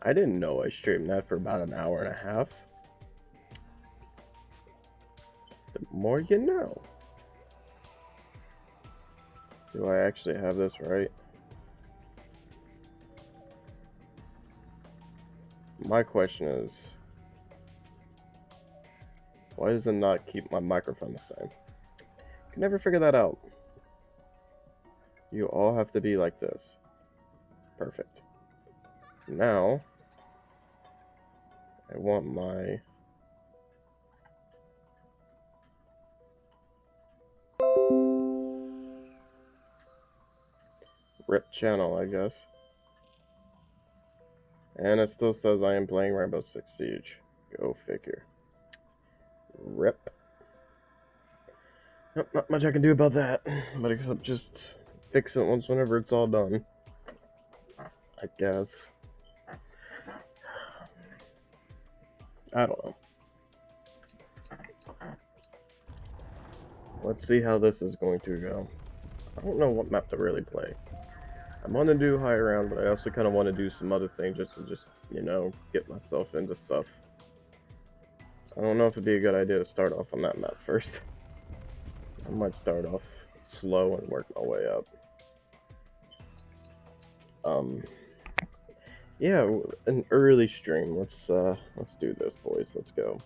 I didn't know I streamed that for about an hour and a half. The more you know. Do I actually have this right? My question is, why does it not keep my microphone the same? Can never figure that out. You all have to be like this. Perfect. Now, I want my RIP channel, I guess. And it still says I am playing Rainbow Six Siege. Go figure. RIP. Nope, not much I can do about that, but except just fix it once whenever it's all done. I guess. I don't know. Let's see how this is going to go. I don't know what map to really play. I want to do high round, but I also kind of want to do some other things just to get myself into stuff. I don't know if it'd be a good idea to start off on that map first. I might start off slow and work my way up. Yeah, an early stream. Let's do this, boys. Let's go.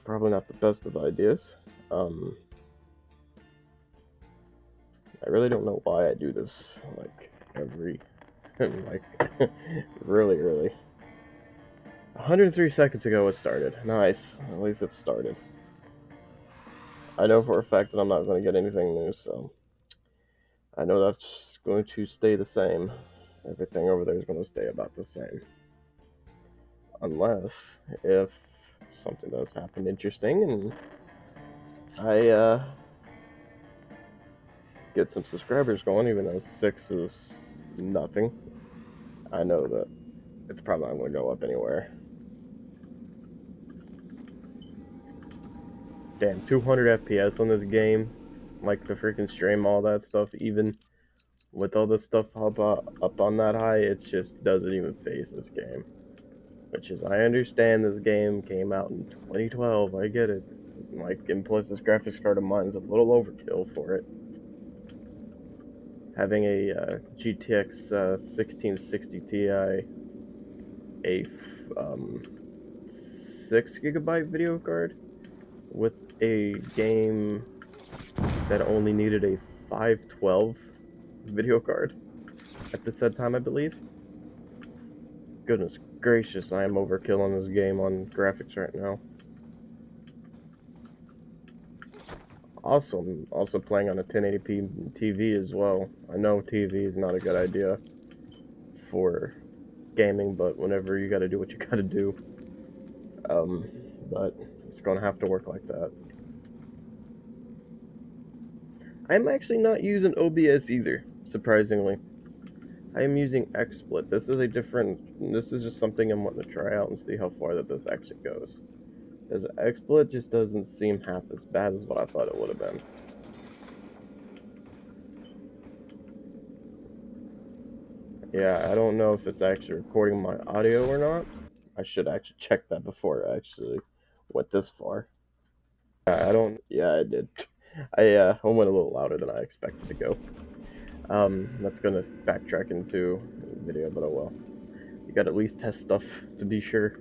Probably not the best of ideas. I really don't know why I do this like every like really early. 103 seconds ago it started. Nice. At least it started. I know for a fact that I'm not going to get anything new, so I know that's going to stay the same. Everything over there is going to stay about the same. Unless if something does happen interesting and I get some subscribers going, even though 6 is nothing. I know that it's probably not going to go up anywhere. Damn, 200 FPS on this game. Like the freaking stream, all that stuff, even with all this stuff up on that high, it just doesn't even phase this game. Which is, I understand this game came out in 2012, I get it. Like, and plus this graphics card of mine is a little overkill for it. Having a GTX 1660 Ti, a 6GB video card with a game that only needed a 512 video card at the said time, I believe. Goodness gracious, I am overkill on this game on graphics right now. Also playing on a 1080p TV as well. I know TV is not a good idea for gaming, but whenever you gotta do what you gotta do, but it's gonna have to work like that. I'm actually not using OBS either, surprisingly. I am using XSplit. This is just something I'm wanting to try out and see how far that this actually goes. Because XSplit just doesn't seem half as bad as what I thought it would have been. Yeah, I don't know if it's actually recording my audio or not. I should actually check that before I actually went this far. Yeah, I did. I went a little louder than I expected to go. That's gonna backtrack into video, but oh well. You gotta at least test stuff to be sure.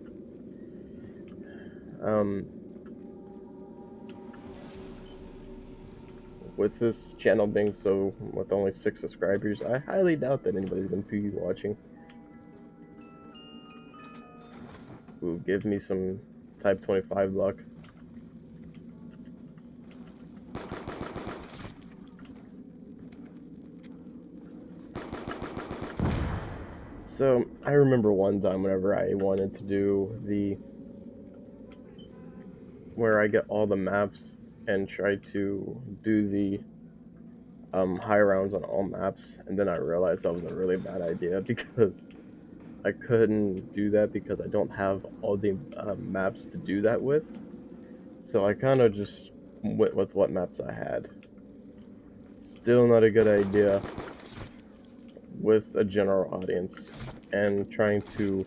With this channel being with only 6 subscribers, I highly doubt that anybody's gonna be watching. Ooh, give me some Type 25 luck. So, I remember one time whenever I wanted to do where I get all the maps and try to do the high rounds on all maps, and then I realized that was a really bad idea because I couldn't do that because I don't have all the maps to do that with. So I kind of just went with what maps I had. Still not a good idea with a general audience. and trying to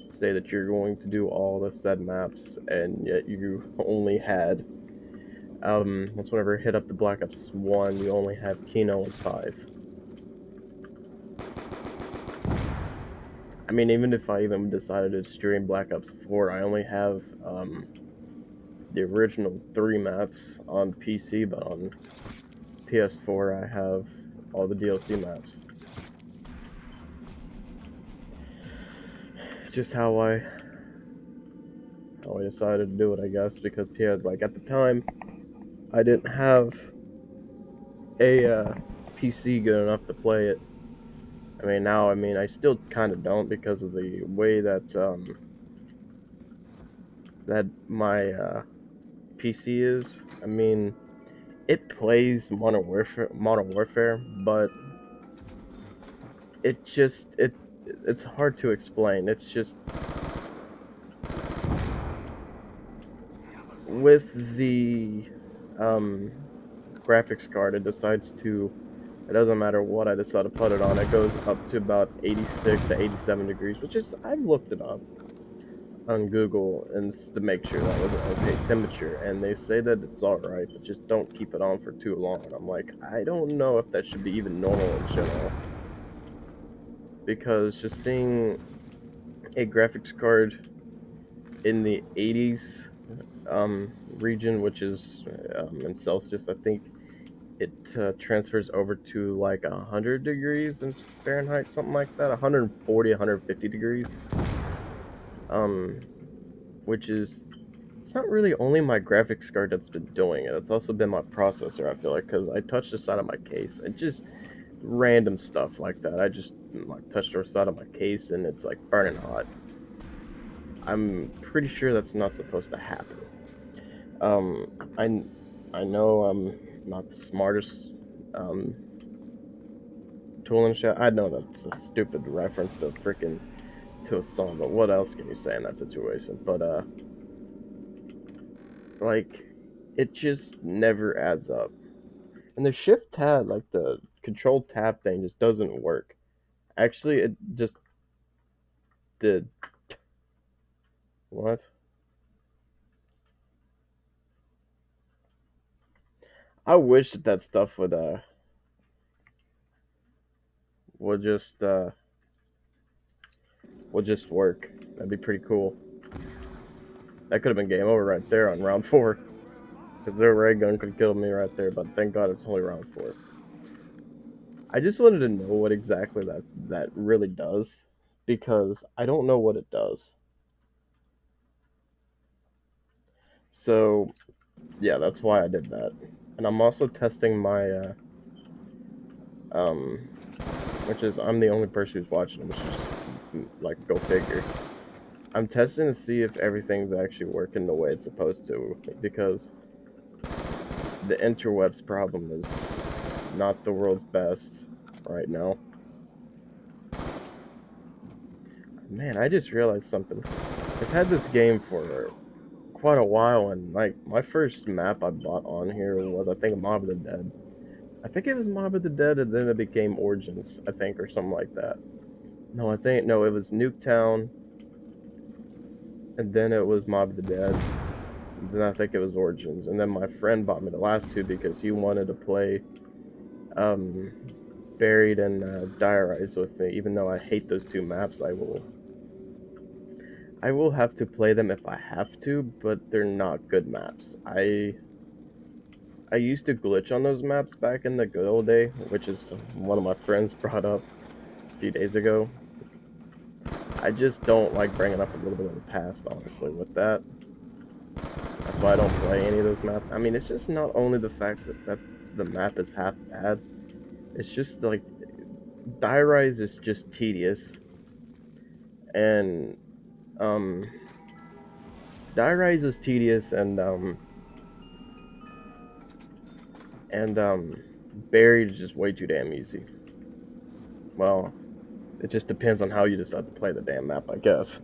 say that you're going to do all the said maps, and yet you only had that's whenever I hit up the Black Ops 1, you only had Kino and 5. I mean, even if I even decided to stream Black Ops 4, I only have the original 3 maps on PC, but on PS4 I have all the DLC maps. Just how I decided to do it, I guess, because like at the time I didn't have a PC good enough to play it. I mean, now, I still kind of don't because of the way that that my PC is. I mean, it plays Modern Warfare, but it's hard to explain. It's just with the graphics card, it doesn't matter what I decide to put it on, it goes up to about 86 to 87 degrees, which is, I've looked it up on Google and to make sure that was an okay temperature, and they say that it's alright, but just don't keep it on for too long. And I'm like, I don't know if that should be even normal in general, because just seeing a graphics card in the 80s region, which is in Celsius, I think it transfers over to like 100 degrees in Fahrenheit, something like that, 140, 150 degrees. Which is, it's not really only my graphics card that's been doing it. It's also been my processor, I feel like, because I touched the side of my case and just random stuff like that. I just like touched the side of my case and it's like burning hot. I'm pretty sure that's not supposed to happen. I know I'm not the smartest tool in shit. I know that's a stupid reference to a song, but what else can you say in that situation? But like, it just never adds up. And the shift tab, like the control tab thing, just doesn't work. Actually, it just did. What? I wish that stuff would just work. That'd be pretty cool. That could have been game over right there on round 4. Because their ray gun could have killed me right there, but thank God it's only round 4. I just wanted to know what exactly that really does, because I don't know what it does. So, yeah, that's why I did that. And I'm also testing my, um, which is, I'm the only person who's watching, which is, like, go figure. I'm testing to see if everything's actually working the way it's supposed to, because the interwebs problem is not the world's best right now. Man, I just realized something. I've had this game for quite a while, and like my first map I bought on here was, I think, Mob of the Dead. I think it was Mob of the Dead, and then it became Origins, I think, or something like that. No, it was Nuketown, and then it was Mob of the Dead. And then I think it was Origins, and then my friend bought me the last two because he wanted to play Buried and Diarize with me. Even though I hate those two maps, I will have to play them if I have to, but they're not good maps. I used to glitch on those maps back in the good old day, which is one of my friends brought up a few days ago. I just don't like bringing up a little bit of the past, honestly, with that. That's why I don't play any of those maps. I mean, it's just not only the fact that the map is half bad, it's just like, Diarize is just tedious, and um Diarize is tedious, and Buried is just way too damn easy. Well, it just depends on how you decide to play the damn map, I guess.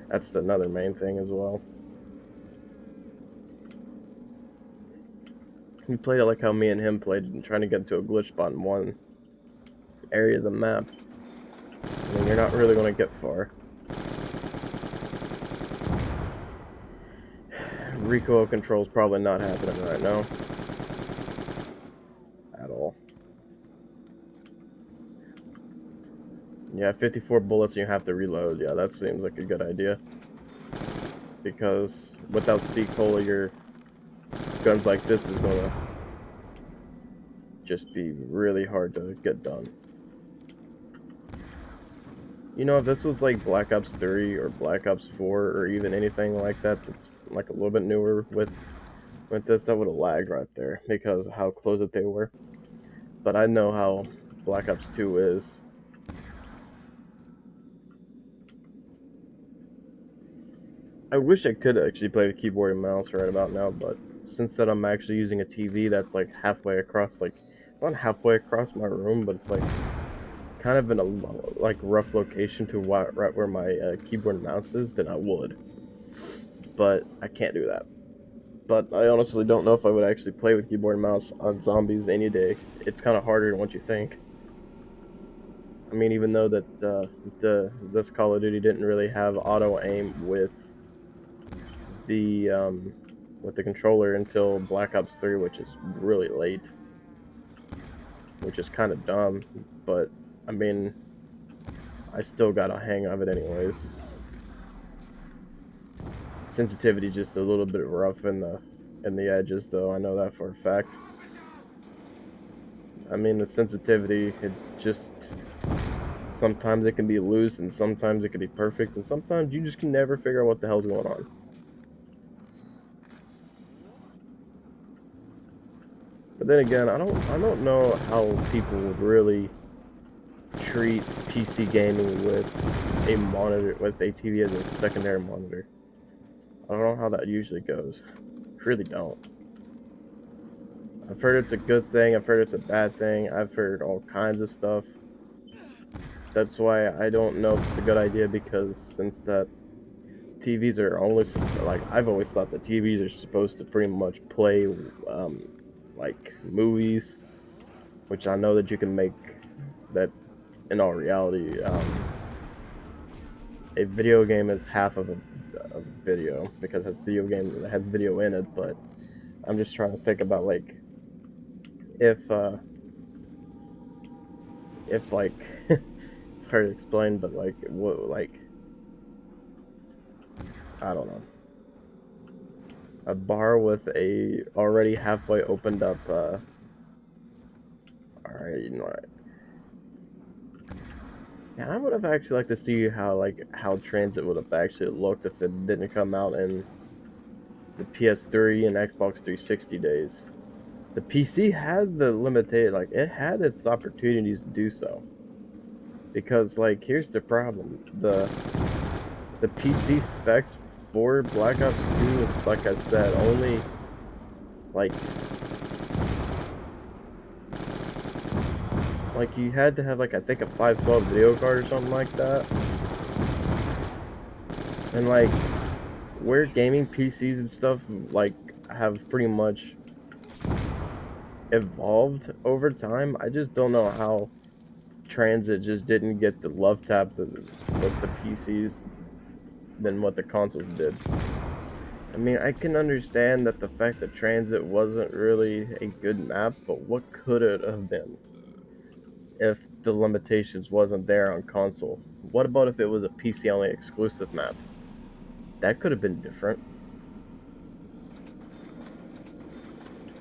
That's another main thing as well. He played it like how me and him played it, and trying to get into a glitch spot in one area of the map. And then you're not really going to get far. Recoil control is probably not happening right now. At all. Yeah, 54 bullets and you have to reload. Yeah, that seems like a good idea. Because without C-Cola, your guns like this is gonna just be really hard to get done. You know, if this was like Black Ops 3 or Black Ops 4 or even anything like that that's like a little bit newer with this, that would have lagged right there because of how close it they were. But I know how Black Ops 2 is. I wish I could actually play with keyboard and mouse right about now, but since that I'm actually using a TV that's like halfway across, like, it's not halfway across my room, but it's like kind of in a like rough location to right where my keyboard and mouse is, then I would. But I can't do that. But I honestly don't know if I would actually play with keyboard and mouse on zombies any day. It's kind of harder than what you think. I mean, even though that this Call of Duty didn't really have auto aim the controller until Black Ops 3, which is really late, which is kind of dumb. But I mean, I still got a hang of it anyways. Sensitivity just a little bit rough in the edges, though. I know that for a fact. I mean, the sensitivity, it just sometimes it can be loose, and sometimes it can be perfect, and sometimes you just can never figure out what the hell's going on. But then again, I don't know how people would really treat PC gaming with a monitor, with a TV as a secondary monitor. I don't know how that usually goes. Really don't. I've heard it's a good thing. I've heard it's a bad thing. I've heard all kinds of stuff. That's why I don't know if it's a good idea, because since that TVs are only, like, I've always thought that TVs are supposed to pretty much play like movies, which I know that you can make that in all reality. A video game is half of a video because it has video in it, but I'm just trying to think about like if like it's hard to explain, but like what, like, I don't know, a bar with a already halfway opened up alright, you know what, yeah, I would have actually liked to see how Transit would have actually looked if it didn't come out in the PS3 and Xbox 360 days. The PC has the limited, like, it had its opportunities to do so. Because, like, here's the problem. The PC specs for Black Ops 2, like I said, only, like you had to have, like, I think a 512 video card or something like that. And, like, where gaming PCs and stuff, like, have pretty much evolved over time, I just don't know how Transit just didn't get the love tap with the PCs than what the consoles did. I mean, I can understand that the fact that Transit wasn't really a good map, but what could it have been if the limitations wasn't there on console? What about if it was a PC only exclusive map? That could have been different.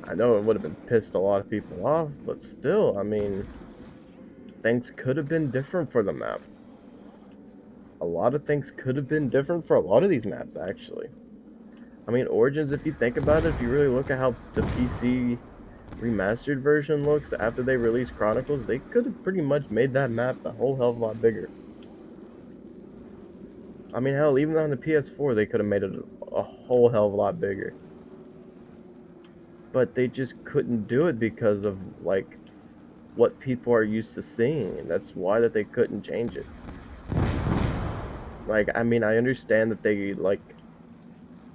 I know it would have been pissed a lot of people off, but still, I mean, things could have been different for the map. A lot of things could have been different for a lot of these maps, actually. I mean, Origins, if you think about it, if you really look at how the PC remastered version looks after they released Chronicles, they could have pretty much made that map a whole hell of a lot bigger. I mean, hell, even on the PS4, they could have made it a whole hell of a lot bigger. But they just couldn't do it because of, like, what people are used to seeing, and that's why that they couldn't change it. Like, I mean, I understand that they, like,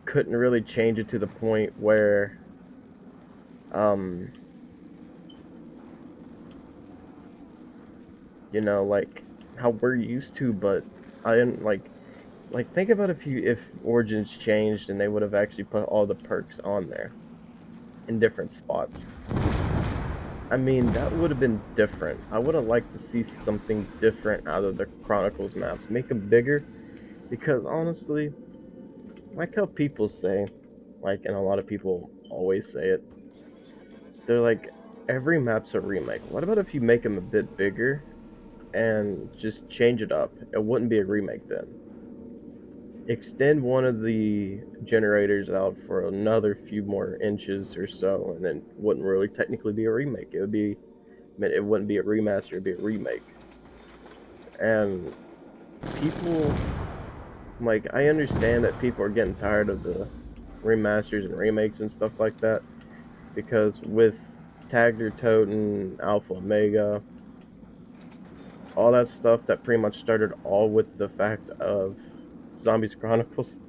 couldn't really change it to the point where, you know, like, how we're used to, but I didn't like think about if Origins changed and they would have actually put all the perks on there in different spots. I mean, that would have been different. I would have liked to see something different out of the Chronicles maps. Make them bigger, because honestly, like how people say, like, and a lot of people always say it, they're like, every map's a remake. What about if you make them a bit bigger and just change it up? It wouldn't be a remake then. Extend one of the generators out for another few more inches or so, and then wouldn't really technically be a remake. It wouldn't be a remaster, it'd be a remake. And people, like, I understand that people are getting tired of the remasters and remakes and stuff like that, because with Tagger, Toten, Alpha, Omega, all that stuff that pretty much started all with the fact of Zombies Chronicles.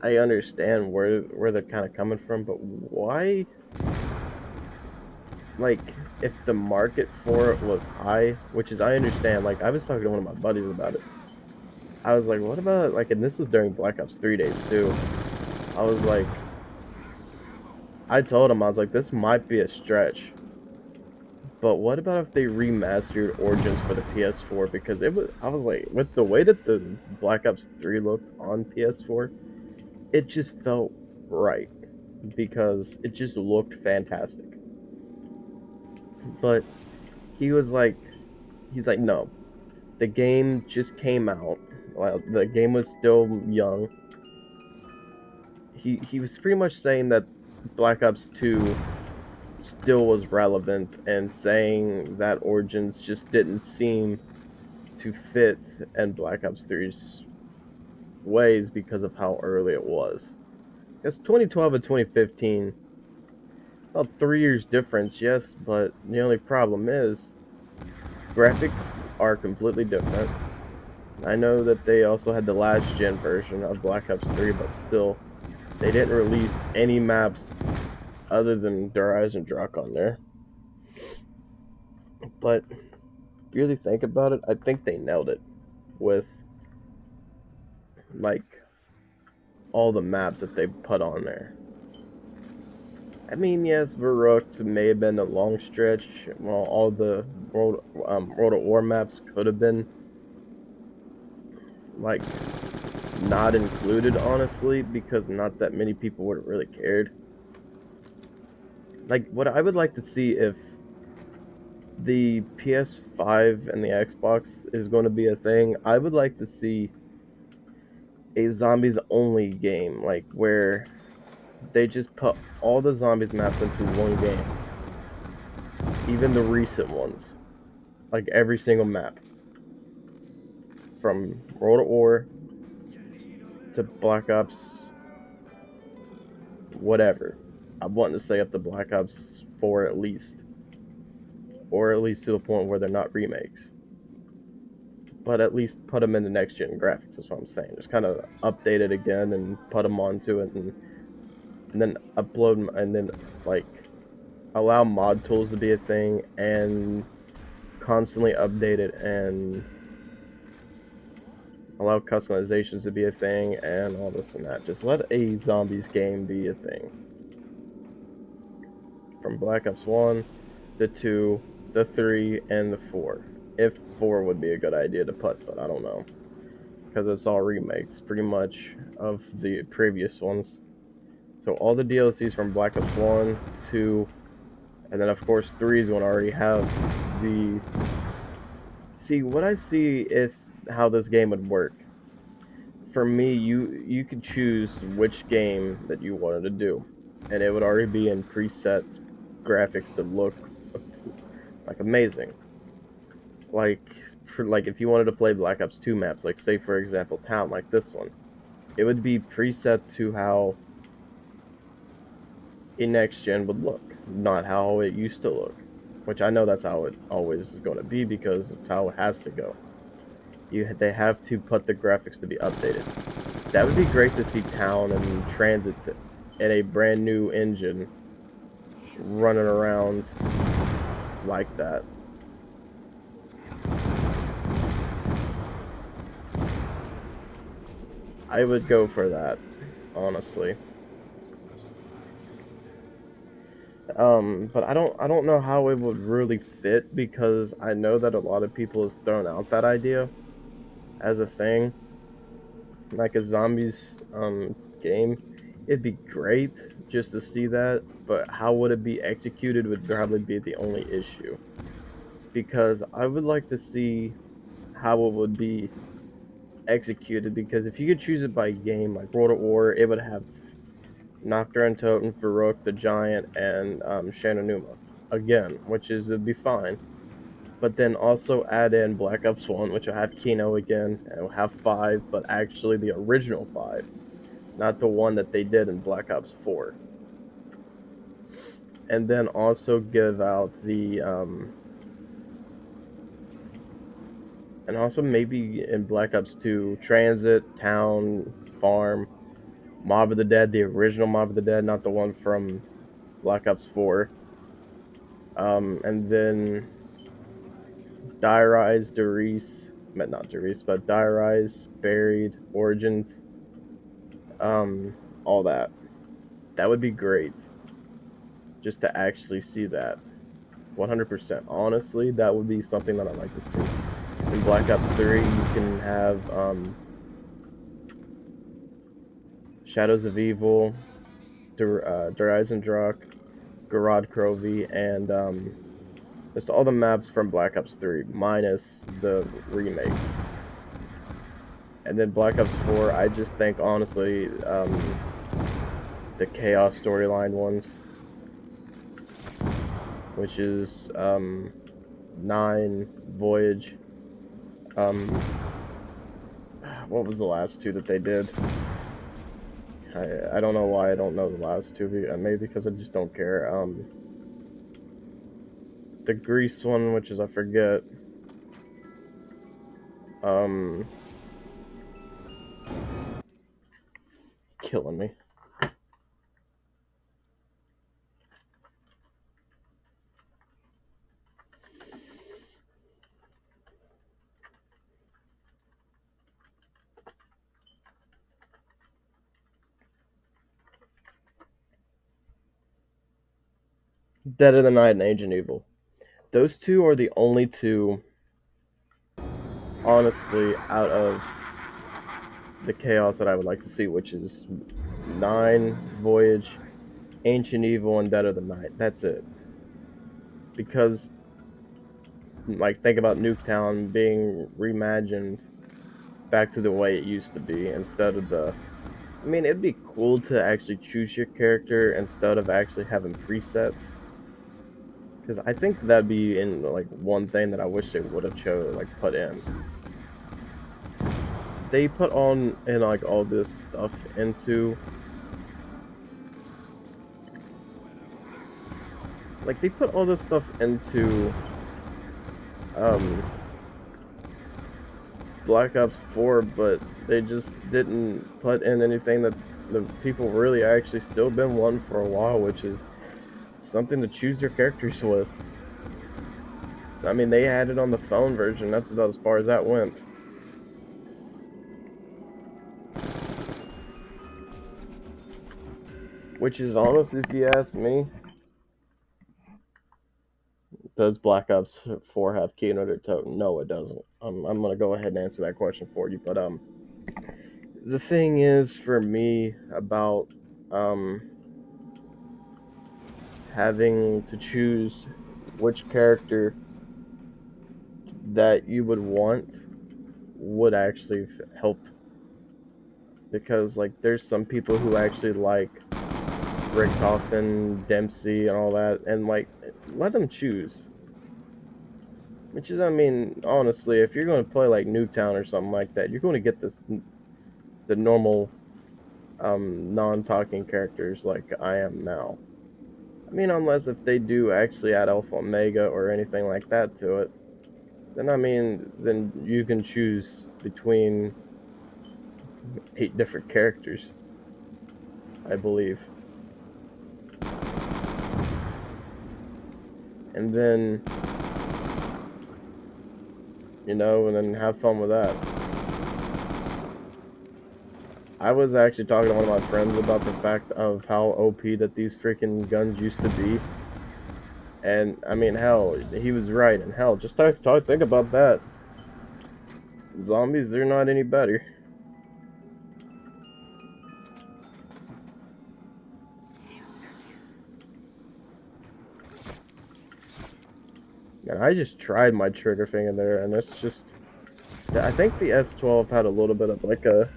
I understand where they're kind of coming from, but why? Like, if the market for it was high, which is, I understand. Like, I was talking to one of my buddies about it. I was like, what about, like, and this was during Black Ops 3 days too. I was like, I told him, I was like, this might be a stretch, but what about if they remastered Origins for the PS4? Because I was like, with the way that the Black Ops 3 looked on PS4, it just felt right, because it just looked fantastic. But he's like, no, the game just came out. Well, the game was still young. He was pretty much saying that Black Ops 2 still was relevant, and saying that Origins just didn't seem to fit in Black Ops 3's ways because of how early it was. Because 2012 and 2015, well, 3 years difference, yes, but the only problem is graphics are completely different. I know that they also had the last gen version of Black Ops 3, but still, they didn't release any maps other than Der Eisendrache on there. But if you really think about it, I think they nailed it with, like, all the maps that they put on there. I mean, yes, Verrückt may have been a long stretch. Well, all the World of War maps could have been, like, not included, honestly, because not that many people would have really cared. Like, what I would like to see, if the PS5 and the Xbox is going to be a thing, I would like to see a zombies only game, like, where they just put all the zombies maps into one game. Even the recent ones. Like, every single map. From World at War to Black Ops, whatever. I'm wanting to say up to Black Ops 4 at least. Or at least to the point where they're not remakes. But at least put them in the next gen graphics, is what I'm saying. Just kind of update it again and put them onto it, and then upload them, and then, like, allow mod tools to be a thing, and constantly update it, and allow customizations to be a thing, and all this and that. Just let a zombies game be a thing. From Black Ops 1, the 2, the 3, and the 4. If 4 would be a good idea to put, but I don't know. Because it's all remakes, pretty much, of the previous ones. So all the DLCs from Black Ops 1, 2, and then of course 3 is going to already have the... See, what I see if how this game would work. For me, you could choose which game that you wanted to do, and it would already be in preset graphics to look like amazing. Like if you wanted to play Black Ops 2 maps, like say for example town like this one, it would be preset to how a next gen would look, not how it used to look. Which I know that's how it always is going to be, because it's how it has to go. They have to put the graphics to be updated. That would be great to see town and transit in a brand new engine running around like that. I would go for that, honestly. But I don't know how it would really fit because I know that a lot of people has thrown out that idea as a thing, like a zombies game. It'd be great just to see that, but how would it be executed would probably be the only issue. Because I would like to see how it would be executed. Because if you could choose it by game, like World at War, it would have Nocturne, Totem, Farouk, the Giant, and Shananuma again, which is it'd be fine. But then also add in Black Ops 1, which will have Kino again, and it'll have 5, but actually the original 5, not the one that they did in Black Ops 4. And then also give out the, and also maybe in Black Ops 2, Transit, Town, Farm, Mob of the Dead, the original Mob of the Dead, not the one from Black Ops 4. And then Die Rise, Derice, not Derice, but Die Rise, Buried, Origins, all that. That would be great. Just to actually see that. 100%. Honestly, that would be something that I'd like to see. In Black Ops 3, you can have Shadows of Evil, Horizon Drak, Garad Krovi, and just all the maps from Black Ops 3, minus the remakes. And then Black Ops 4, I just think, honestly, the Chaos storyline ones, which is 9, Voyage. What was the last two that they did? I don't know why I don't know the last two. Maybe because I just don't care. The Grease one, which is I forget. Killing me. Dead of the Night and Agent Evil. Those two are the only two, honestly, out of the Chaos that I would like to see, which is 9, Voyage, Ancient Evil, and Dead of the Night. That's it. Because, like, think about Nuketown being reimagined back to the way it used to be instead of the. I mean, it'd be cool to actually choose your character instead of actually having presets. Because I think that'd be in like one thing that I wish they would have put in. They put on in like all this stuff into. Like they put all this stuff into Black Ops 4, but they just didn't put in anything that the people really actually still been wanting for a while, which is something to choose your characters with. I mean, they had it on the phone version. That's about as far as that went. Which is honestly, if you ask me, does Black Ops 4 have Keynote or Totem? No, it doesn't. I'm gonna go ahead and answer that question for you. But the thing is for me about having to choose which character that you would want would actually help, because like there's some people who actually like Richtofen, Dempsey, and all that, and like let them choose. Which is, I mean, honestly, if you're going to play like Nuketown or something like that, you're going to get the normal non-talking characters like I am now. I mean, unless if they do actually add Alpha Omega or anything like that to it, then I mean, then you can choose between 8 different characters, I believe. And then, and then have fun with that. I was actually talking to one of my friends about the fact of how OP that these freaking guns used to be. And, I mean, hell, he was right. And hell, just think about that. Zombies, they're not any better. And I just tried my trigger finger there, and it's just... I think the S12 had a little bit of, like, a...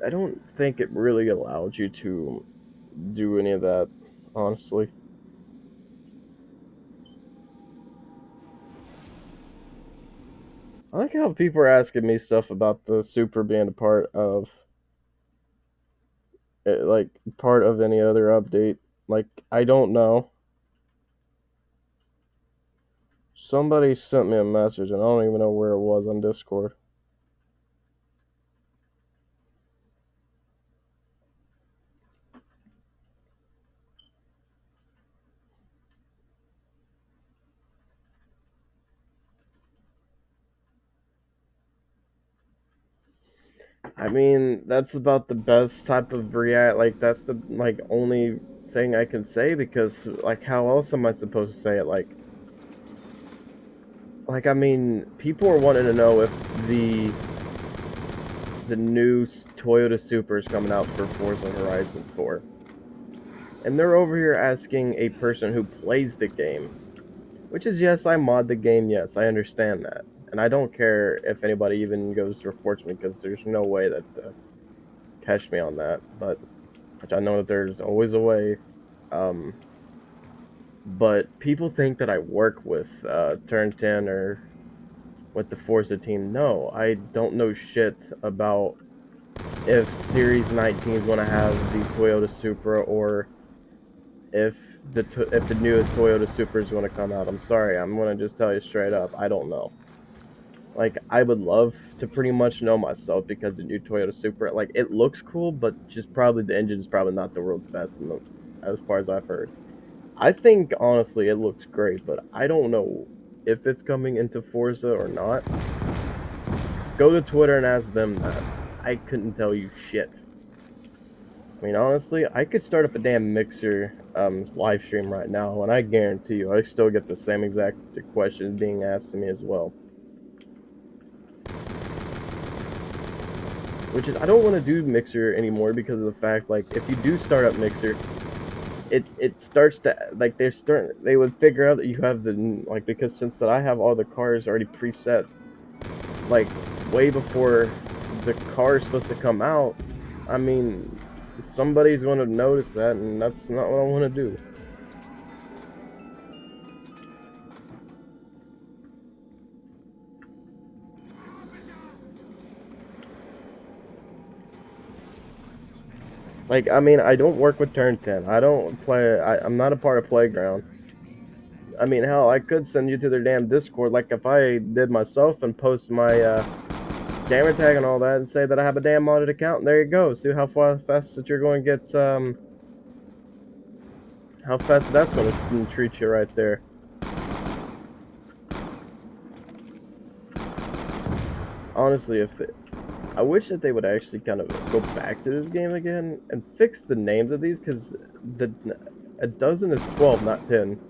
I don't think it really allowed you to do any of that, honestly. I like how people are asking me stuff about the Super being a part of, like, part of any other update. Like, I don't know. Somebody sent me a message, and I don't even know where it was on Discord. I mean, that's about the best type of react. Like, that's the like only thing I can say because, like, how else am I supposed to say it? Like I mean, people are wanting to know if the new Toyota Supra is coming out for Forza Horizon 4, and they're over here asking a person who plays the game, which is yes, I mod the game. Yes, I understand that, and I don't care if anybody even goes to report me because there's no way that catch me on that, but. Which I know that there's always a way. Um, but people think that I work with Turn 10 or with the Forza team. No, I don't know shit about if Series 19 is going to have the Toyota Supra or if the newest Toyota Supra is going to come out. I'm sorry, I'm going to just tell you straight up. I don't know. Like, I would love to pretty much know myself because the new Toyota Supra, like, it looks cool, but just probably the engine is probably not the world's best as far as I've heard. I think, honestly, it looks great, but I don't know if it's coming into Forza or not. Go to Twitter and ask them that. I couldn't tell you shit. I mean, honestly, I could start up a damn Mixer live stream right now, and I guarantee you, I still get the same exact questions being asked to me as well. Which is, I don't want to do Mixer anymore because of the fact, like, if you do start up Mixer, it starts to like they would figure out that you have the like because since that I have all the cars already preset like way before the car is supposed to come out. I mean, somebody's going to notice that, and that's not what I want to do. Like, I mean, I don't work with Turn 10. I don't play. I'm not a part of Playground. I mean, hell, I could send you to their damn Discord, like if I did myself and post my gamer tag and all that, and say that I have a damn modded account. And there you go. See how fast that you're going to get. How fast that's going to treat you right there. Honestly, I wish that they would actually kind of go back to this game again and fix the names of these, because a dozen is 12, not 10.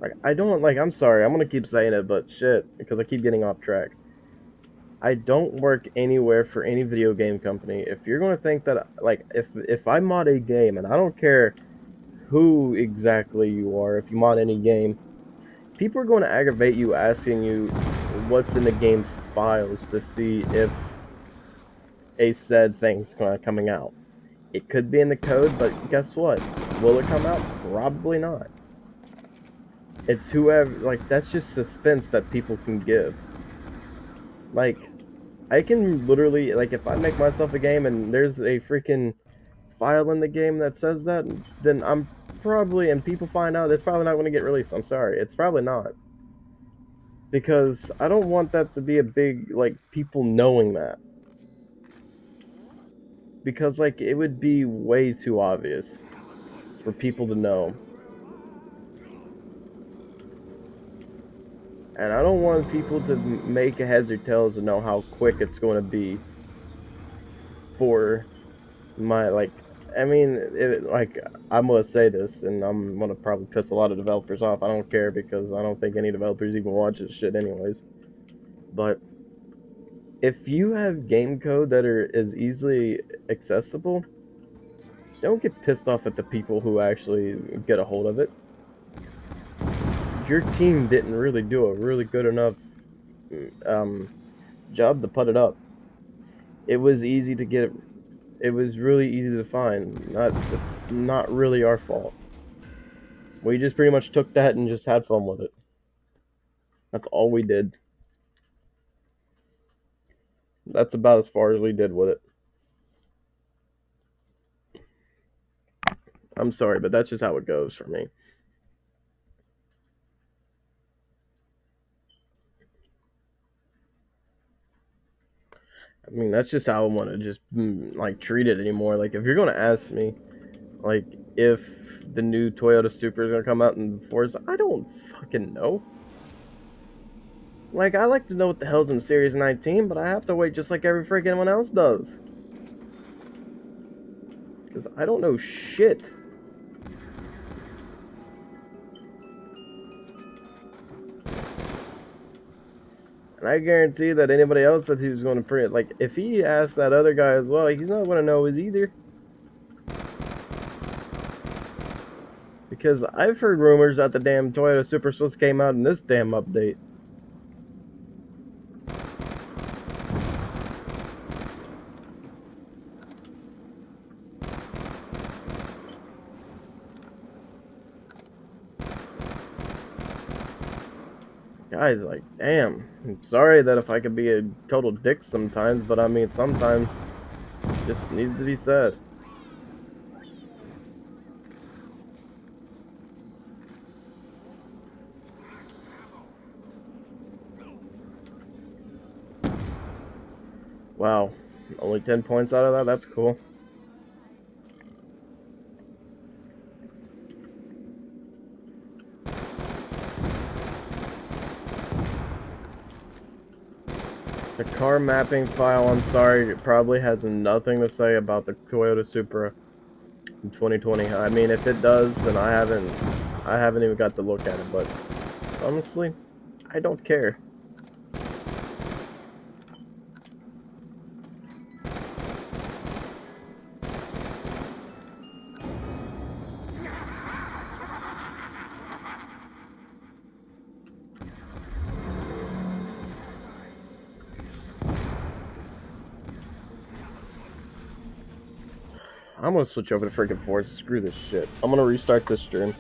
Like, I don't, like, I'm sorry, I'm gonna keep saying it, but shit, because I keep getting off track. I don't work anywhere for any video game company. If you're gonna think that, like, if I mod a game, and I don't care who exactly you are, if you mod any game, people are going to aggravate you asking you what's in the game's files to see if a said thing's coming out. It could be in the code, but guess what? Will it come out? Probably not. It's whoever, like, that's just suspense that people can give. Like, I can literally, like, if I make myself a game and there's a freaking file in the game that says that, then I'm probably, and people find out, it's probably not going to get released. I'm sorry. It's probably not. Because I don't want that to be a big, like, people knowing that. Because, like, it would be way too obvious for people to know. And I don't want people to make heads or tails to know how quick it's going to be for my, like, I mean, like, I'm going to say this, and I'm going to probably piss a lot of developers off. I don't care, because I don't think any developers even watch this shit anyways. But if you have game code that is easily accessible, don't get pissed off at the people who actually get a hold of it. Your team didn't really do a really good enough job to put it up. It was easy to get. It was really easy to find. It's not really our fault. We just pretty much took that and just had fun with it. That's all we did. That's about as far as we did with it. I'm sorry, but that's just how it goes for me. I mean, that's just how I want to just like treat it anymore. Like, if you're gonna ask me, like, if the new Toyota Supra is gonna come out in Forza, I don't fucking know. Like, I like to know what the hell's in Series 19, but I have to wait just like every freaking one else does. Because I don't know shit. And I guarantee that anybody else that he was going to print, like, if he asked that other guy as well, he's not going to know his either. Because I've heard rumors that the damn Toyota Supra supposed to came out in this damn update. Guys, like, damn. I'm sorry that if I could be a total dick sometimes, but I mean, sometimes it just needs to be said. Wow. Only 10 points out of that? That's cool. The car mapping file, I'm sorry, it probably has nothing to say about the Toyota Supra in 2020. I mean, if it does, then I haven't even got to look at it, but honestly, I don't care. I'm gonna switch over to freaking Forza. Screw this shit. I'm gonna restart this stream.